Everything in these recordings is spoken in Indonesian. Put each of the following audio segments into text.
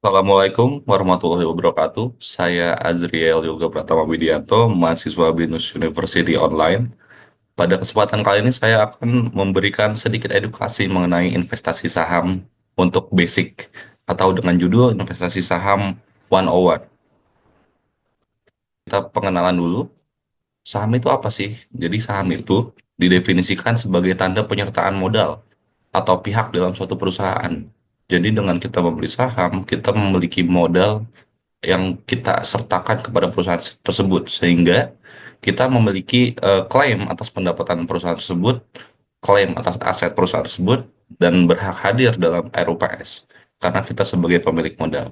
Assalamualaikum warahmatullahi wabarakatuh. Saya Azriel Yoga Pratama Widianto, mahasiswa BINUS University Online. Pada kesempatan kali ini saya akan memberikan sedikit edukasi mengenai investasi saham untuk basic atau dengan judul investasi saham 101. Kita pengenalan dulu. Saham itu apa sih? Jadi saham itu didefinisikan sebagai tanda penyertaan modal atau pihak dalam suatu perusahaan. Jadi dengan kita membeli saham, kita memiliki modal yang kita sertakan kepada perusahaan tersebut sehingga kita memiliki klaim atas pendapatan perusahaan tersebut, klaim atas aset perusahaan tersebut dan berhak hadir dalam RUPS karena kita sebagai pemilik modal.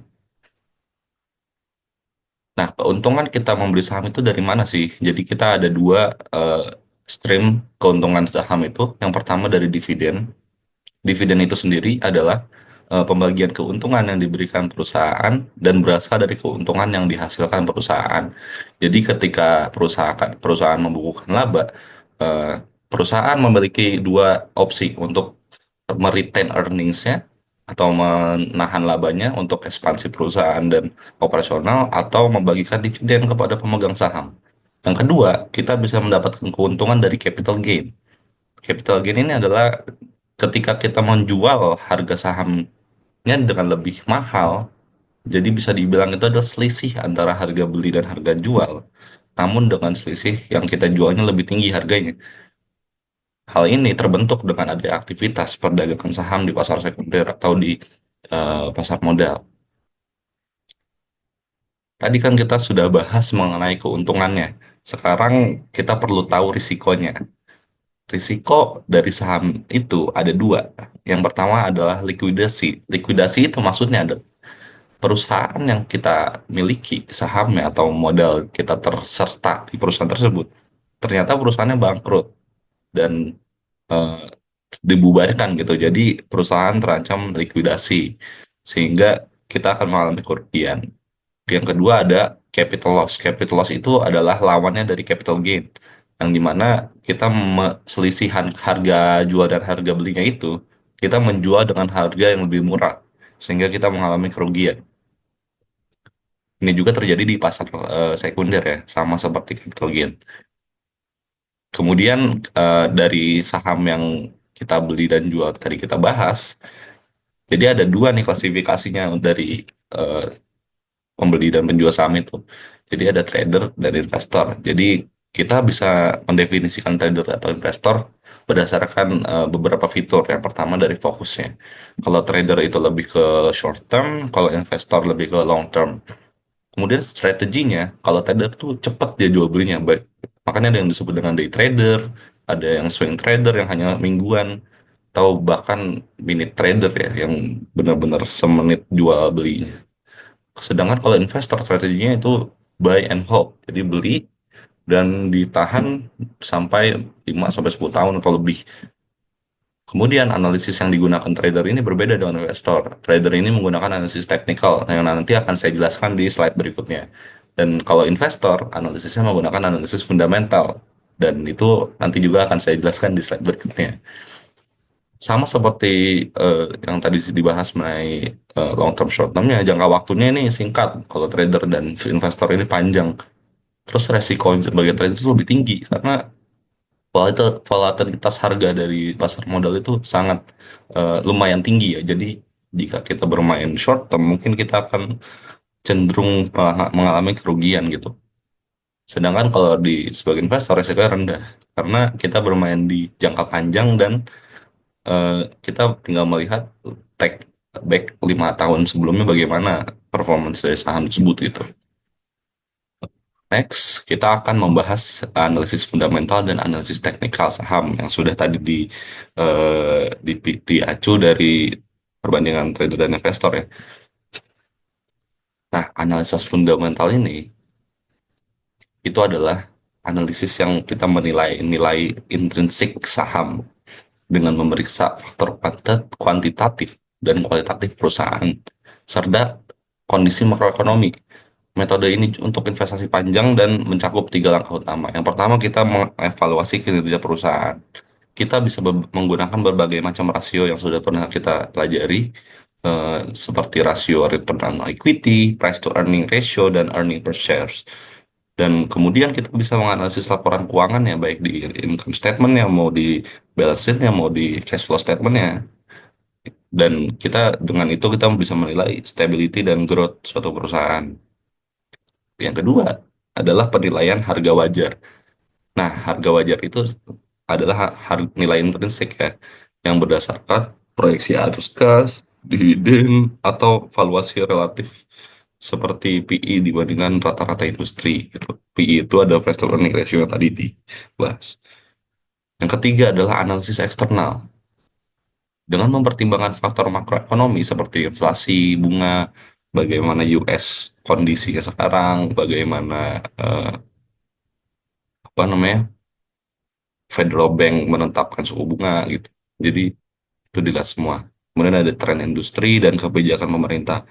Nah, keuntungan kita membeli saham itu dari mana sih? Jadi kita ada dua eh, stream keuntungan saham itu. Yang pertama dari dividen. Dividen itu sendiri adalah pembagian keuntungan yang diberikan perusahaan dan berasal dari keuntungan yang dihasilkan perusahaan. Jadi ketika perusahaan membukukan laba, eh, perusahaan memiliki dua opsi untuk meretain earnings-nya atau menahan labanya untuk ekspansi perusahaan dan operasional atau membagikan dividen kepada pemegang saham. Yang kedua, kita bisa mendapatkan keuntungan dari capital gain. Capital gain ini adalah ketika kita menjual harga sahamnya dengan lebih mahal, jadi bisa dibilang itu adalah selisih antara harga beli dan harga jual. Namun dengan selisih yang kita jualnya lebih tinggi harganya. Hal ini terbentuk dengan ada aktivitas perdagangan saham di pasar sekunder atau di pasar modal. Tadi kan kita sudah bahas mengenai keuntungannya. Sekarang kita perlu tahu risikonya. Risiko dari saham itu ada dua. Yang pertama adalah likuidasi. Likuidasi itu maksudnya ada perusahaan yang kita miliki sahamnya atau modal kita terserta di perusahaan tersebut. Ternyata perusahaannya bangkrut dan eh, dibubarkan gitu. Jadi perusahaan terancam likuidasi sehingga kita akan mengalami kerugian. Yang kedua ada capital loss. Capital loss itu adalah lawannya dari capital gain, yang dimana kita selisihan harga jual dan harga belinya itu, kita menjual dengan harga yang lebih murah, sehingga kita mengalami kerugian. Ini juga terjadi di pasar sekunder ya, sama seperti capital gain. Kemudian dari saham yang kita beli dan jual tadi kita bahas, jadi ada dua nih klasifikasinya dari eh, pembeli dan penjual saham itu. Jadi ada trader dan investor. Jadi kita bisa mendefinisikan trader atau investor berdasarkan beberapa fitur. Yang pertama dari fokusnya. Kalau trader itu lebih ke short term, kalau investor lebih ke long term. Kemudian strateginya, kalau trader tuh cepat dia jual belinya. Baik. Makanya ada yang disebut dengan day trader, ada yang swing trader yang hanya mingguan, atau bahkan minute trader ya, yang benar-benar semenit jual belinya. Sedangkan kalau investor strateginya itu buy and hold. Jadi beli dan ditahan sampai 5 sampai 10 tahun atau lebih. Kemudian analisis yang digunakan trader ini berbeda dengan investor. Trader ini menggunakan analisis teknikal yang nanti akan saya jelaskan di slide berikutnya. Dan kalau investor, analisisnya menggunakan analisis fundamental. Dan itu nanti juga akan saya jelaskan di slide berikutnya. Sama seperti yang tadi dibahas mengenai long term short termnya, jangka waktunya ini singkat. Kalau trader dan investor ini panjang. Terus resiko sebagai trader itu lebih tinggi karena volatilitas harga dari pasar modal itu sangat lumayan tinggi ya. Jadi jika kita bermain short term, mungkin kita akan cenderung mengalami kerugian gitu. Sedangkan kalau di sebagai investor resikonya rendah karena kita bermain di jangka panjang dan eh, kita tinggal melihat take back 5 tahun sebelumnya bagaimana performance dari saham tersebut gitu. Next, kita akan membahas analisis fundamental dan analisis teknikal saham yang sudah tadi diacu dari perbandingan trader dan investor ya. Nah, analisis fundamental ini itu adalah analisis yang kita menilai nilai intrinsik saham dengan memeriksa faktor kuantitatif dan kualitatif perusahaan serta kondisi makroekonomi. Metode ini untuk investasi panjang dan mencakup tiga langkah utama. Yang pertama, kita mengevaluasi kinerja perusahaan. Kita bisa menggunakan berbagai macam rasio yang sudah pernah kita pelajari. seperti rasio return on equity, price to earning ratio, dan earning per shares. Dan kemudian kita bisa menganalisis laporan keuangannya, baik di income statement-nya, mau di balance sheet-nya, mau di cash flow statement-nya. Dan kita dengan itu kita bisa menilai stability dan growth suatu perusahaan. Yang kedua adalah penilaian harga wajar. Nah, harga wajar itu adalah nilai intrinsik ya, yang berdasarkan proyeksi arus kas, dividen, atau valuasi relatif seperti PI dibandingkan rata-rata industri gitu. PI itu ada price to earning ratio yang tadi dibahas. Yang ketiga adalah analisis eksternal. Dengan mempertimbangkan faktor makroekonomi seperti inflasi, bunga, bagaimana US kondisinya sekarang, bagaimana eh, apa namanya Federal Bank menetapkan suku bunga gitu. Jadi itu dilihat semua. Kemudian ada tren industri dan kebijakan pemerintah.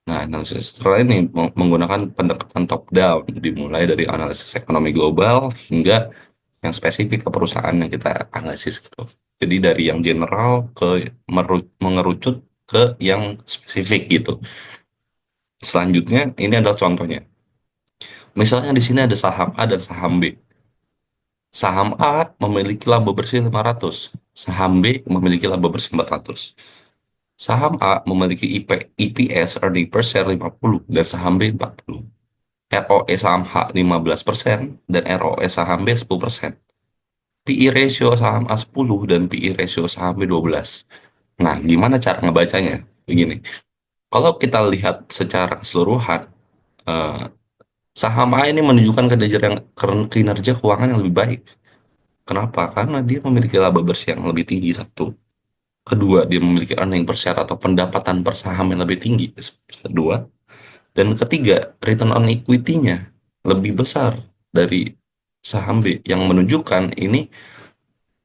Nah, analisis setelah ini menggunakan pendekatan top down, dimulai dari analisis ekonomi global hingga yang spesifik ke perusahaan yang kita analisis gitu. Jadi dari yang general ke mengerucut ke yang spesifik gitu. Selanjutnya, ini adalah contohnya. Misalnya di sini ada saham A dan saham B. Saham A memiliki laba bersih 500, saham B memiliki laba bersih 400. Saham A memiliki EPS earning per share 50 dan saham B 40. ROE saham H 15% dan ROE saham B 10%. PI ratio saham A 10 dan PI ratio saham B 12. Nah, gimana cara ngebacanya? Begini, kalau kita lihat secara keseluruhan, eh, saham A ini menunjukkan kinerja keuangan yang lebih baik. Kenapa? Karena dia memiliki laba bersih yang lebih tinggi, satu. Kedua, dia memiliki earning per share atau pendapatan per saham yang lebih tinggi. Kedua. Dan ketiga, return on equity-nya lebih besar dari saham B, yang menunjukkan ini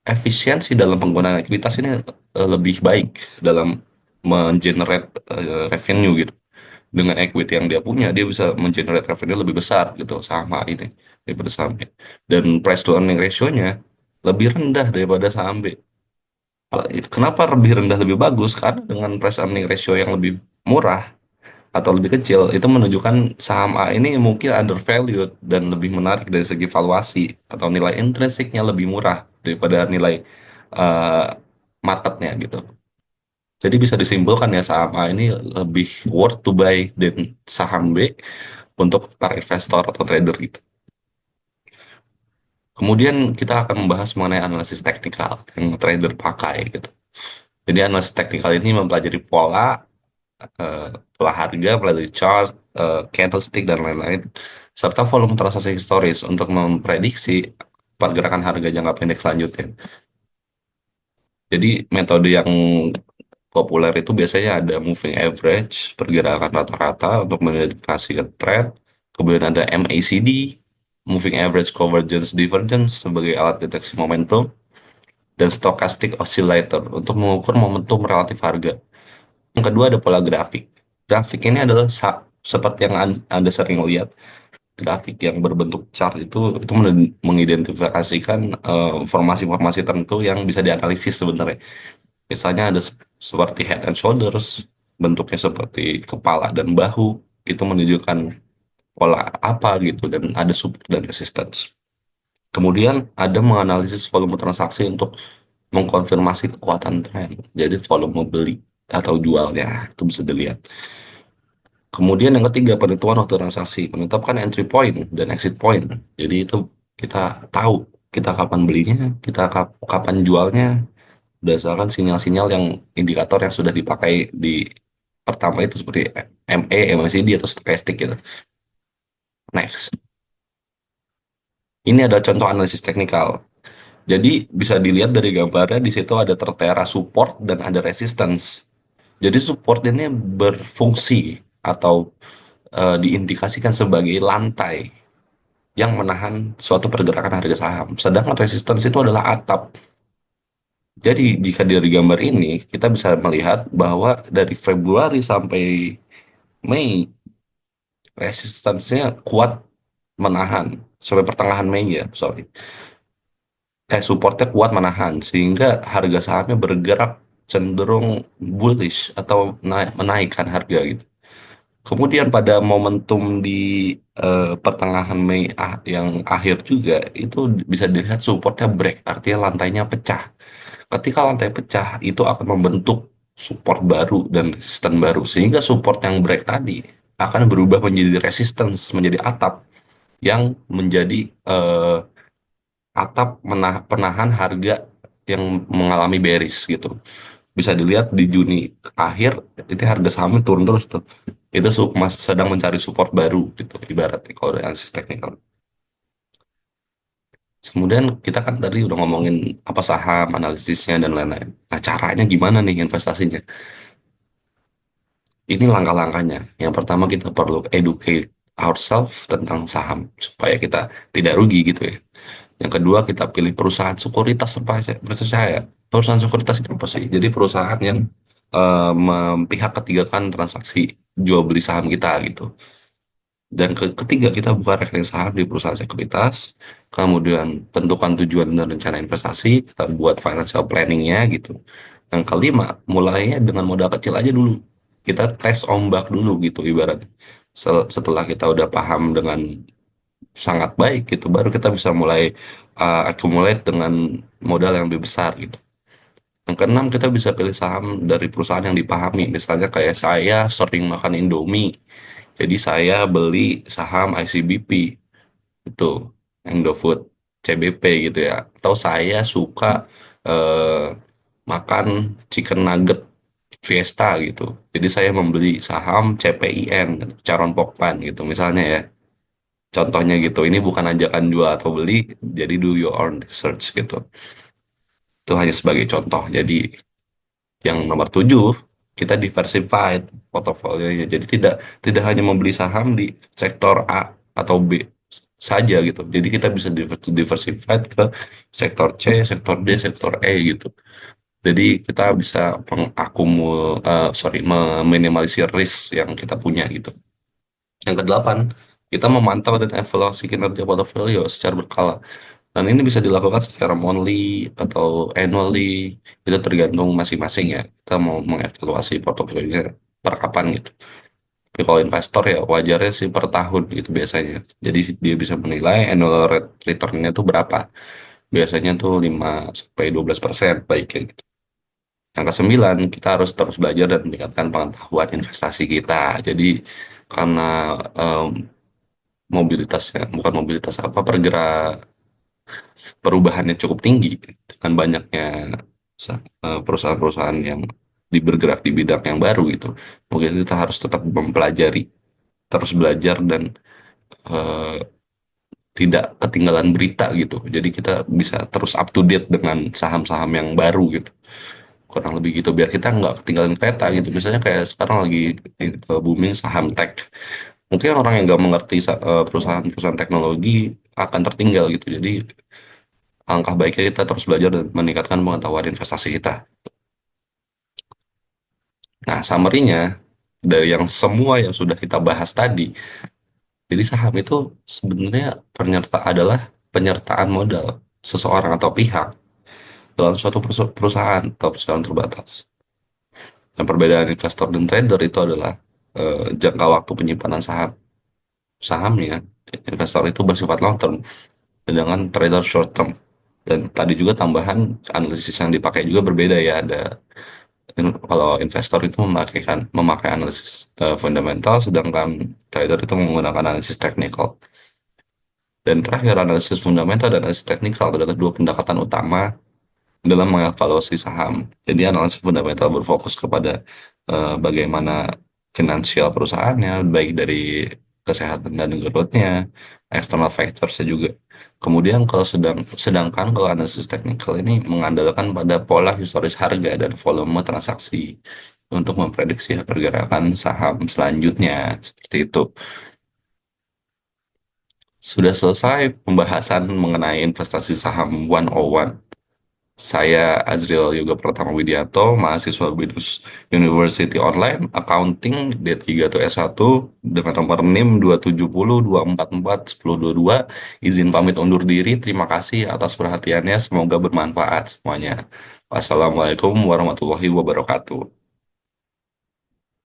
efisiensi dalam penggunaan ekuitas ini lebih baik dalam mengenerate revenue gitu. Dengan equity yang dia punya, dia bisa mengenerate revenue lebih besar gitu saham A ini daripada saham B. Dan price to earning ratio-nya lebih rendah daripada saham B. Kenapa lebih rendah lebih bagus? Karena dengan price earning ratio yang lebih murah atau lebih kecil, itu menunjukkan saham A ini mungkin undervalued dan lebih menarik dari segi valuasi atau nilai intrinsiknya lebih murah daripada nilai uh, marketnya gitu. Jadi bisa disimpulkan ya saham A ini lebih worth to buy dan saham B untuk para investor atau trader gitu. Kemudian kita akan membahas mengenai analisis teknikal yang trader pakai gitu. Jadi analisis teknikal ini mempelajari eh, pola harga, melalui chart, candlestick, dan lain-lain, serta volume transaksi historis untuk memprediksi pergerakan harga jangka pendek selanjutnya. Jadi metode yang populer itu biasanya ada moving average, pergerakan rata-rata untuk mengidentifikasi trend, kemudian ada MACD, moving average convergence divergence sebagai alat deteksi momentum, dan stochastic oscillator untuk mengukur momentum relatif harga. Yang kedua ada pola grafik. Grafik ini adalah seperti yang Anda sering lihat, grafik yang berbentuk chart itu mengidentifikasikan formasi-formasi tertentu yang bisa dianalisis sebenarnya. Misalnya ada seperti head and shoulders, bentuknya seperti kepala dan bahu, itu menunjukkan pola apa gitu, dan ada support dan resistance. Kemudian ada menganalisis volume transaksi untuk mengkonfirmasi kekuatan tren. Jadi volume beli atau jualnya itu bisa dilihat. Kemudian yang ketiga, penentuan waktu transaksi, menetapkan entry point dan exit point. Jadi itu kita tahu kita kapan belinya, kita kapan jualnya, berdasarkan sinyal-sinyal yang indikator yang sudah dipakai di pertama itu seperti MA, MACD atau stochastic gitu. Next, ini adalah contoh analisis teknikal. Jadi bisa dilihat dari gambarnya, di situ ada tertera support dan ada resistance. Jadi support ini berfungsi atau diindikasikan sebagai lantai yang menahan suatu pergerakan harga saham. Sedangkan resistance itu adalah atap. Jadi jika dari gambar ini kita bisa melihat bahwa dari Februari sampai Mei, resistance-nya kuat menahan sampai pertengahan Mei ya, sorry. Supportnya kuat menahan sehingga harga sahamnya bergerak cenderung bullish atau menaikkan harga gitu. Kemudian pada momentum di pertengahan Mei yang akhir juga itu bisa dilihat supportnya break, artinya lantainya pecah. Ketika lantai pecah, itu akan membentuk support baru dan resisten baru, sehingga support yang break tadi akan berubah menjadi resistance, menjadi atap yang menjadi atap penahan harga yang mengalami bearish gitu. Bisa dilihat di Juni akhir itu harga sahamnya turun terus tuh. Itu sedang mencari support baru gitu ibaratnya kalau dari analisis teknikal. Kemudian kita kan tadi udah ngomongin apa saham, analisisnya dan lain-lain. Nah, caranya gimana nih investasinya? Ini langkah-langkahnya. Yang pertama kita perlu educate ourselves tentang saham supaya kita tidak rugi gitu ya. Yang kedua kita pilih perusahaan sekuritas berpercaya. Perusahaan sekuritas itu apa sih? Jadi perusahaan yang memihak ketiga kan transaksi jual beli saham kita gitu. Dan ketiga kita buka rekening saham di perusahaan sekuritas. Kemudian tentukan tujuan dan rencana investasi. Kita buat financial planningnya gitu. Yang kelima, mulainya dengan modal kecil aja dulu. Kita tes ombak dulu gitu ibarat. Setelah kita udah paham dengan sangat baik gitu, baru kita bisa mulai accumulate dengan modal yang lebih besar gitu. Yang keenam, kita bisa pilih saham dari perusahaan yang dipahami. Misalnya kayak saya sering makan Indomie, jadi saya beli saham ICBP itu, Indofood, CBP gitu ya. Atau saya suka eh, makan chicken nugget Fiesta gitu. Jadi saya membeli saham CPIN, Charon Pokpan gitu misalnya ya. Contohnya gitu. Ini bukan ajakan jual atau beli, jadi do your own research gitu. Itu hanya sebagai contoh. Jadi yang nomor 7, kita diversified portofolionya. Jadi tidak tidak hanya membeli saham di sektor A atau B saja gitu. Jadi kita bisa diversified ke sektor C, sektor D, sektor E gitu. Jadi kita bisa meminimalisir risk yang kita punya gitu. Yang kedelapan, kita memantau dan evaluasi kinerja portofolio secara berkala. Dan ini bisa dilakukan secara monthly atau annually, itu tergantung masing-masing ya. Kita mau mengevaluasi portofolionya per kapan gitu. Tapi kalau investor ya wajarnya sih per tahun gitu biasanya. Jadi dia bisa menilai annual returnnya itu berapa. Biasanya tuh 5 sampai 12% baiknya gitu. Yang kesembilan, kita harus terus belajar dan meningkatkan pengetahuan investasi kita. Jadi karena em, mobilitasnya, bukan mobilitas apa, perubahannya cukup tinggi dengan banyaknya perusahaan-perusahaan yang bergerak di bidang yang baru gitu. Mungkin kita harus tetap mempelajari, terus belajar dan eh, tidak ketinggalan berita gitu. Jadi kita bisa terus up to date dengan saham-saham yang baru gitu. Kurang lebih gitu biar kita nggak ketinggalan kereta gitu. Misalnya kayak sekarang lagi booming saham tech. Mungkin orang yang nggak mengerti perusahaan-perusahaan teknologi akan tertinggal gitu. Jadi alangkah baiknya kita terus belajar dan meningkatkan pengetahuan investasi kita. Nah, summary-nya dari yang semua yang sudah kita bahas tadi, jadi saham itu sebenarnya adalah penyertaan modal seseorang atau pihak dalam suatu perusahaan atau perusahaan terbatas. Dan perbedaan investor dan trader itu adalah jangka waktu penyimpanan sahamnya. Investor itu bersifat long term, sedangkan trader short term. Dan tadi juga tambahan analisis yang dipakai juga berbeda ya. Ada kalau investor itu memakai analisis fundamental, sedangkan trader itu menggunakan analisis teknikal. Dan terakhir, analisis fundamental dan analisis teknikal adalah dua pendekatan utama dalam mengevaluasi saham. Jadi analisis fundamental berfokus kepada bagaimana finansial perusahaannya, baik dari kesehatan dan growth-nya, external factors juga. Kemudian sedangkan kalau analisis teknikal ini mengandalkan pada pola historis harga dan volume transaksi untuk memprediksi pergerakan saham selanjutnya, seperti itu. Sudah selesai pembahasan mengenai investasi saham 101. Saya Azriel Yoga Pratama Widianto, mahasiswa BINUS University Online, Accounting D3 atau S1, dengan nomor NIM 27024410222. Izin pamit undur diri, terima kasih atas perhatiannya, semoga bermanfaat semuanya. Wassalamualaikum warahmatullahi wabarakatuh.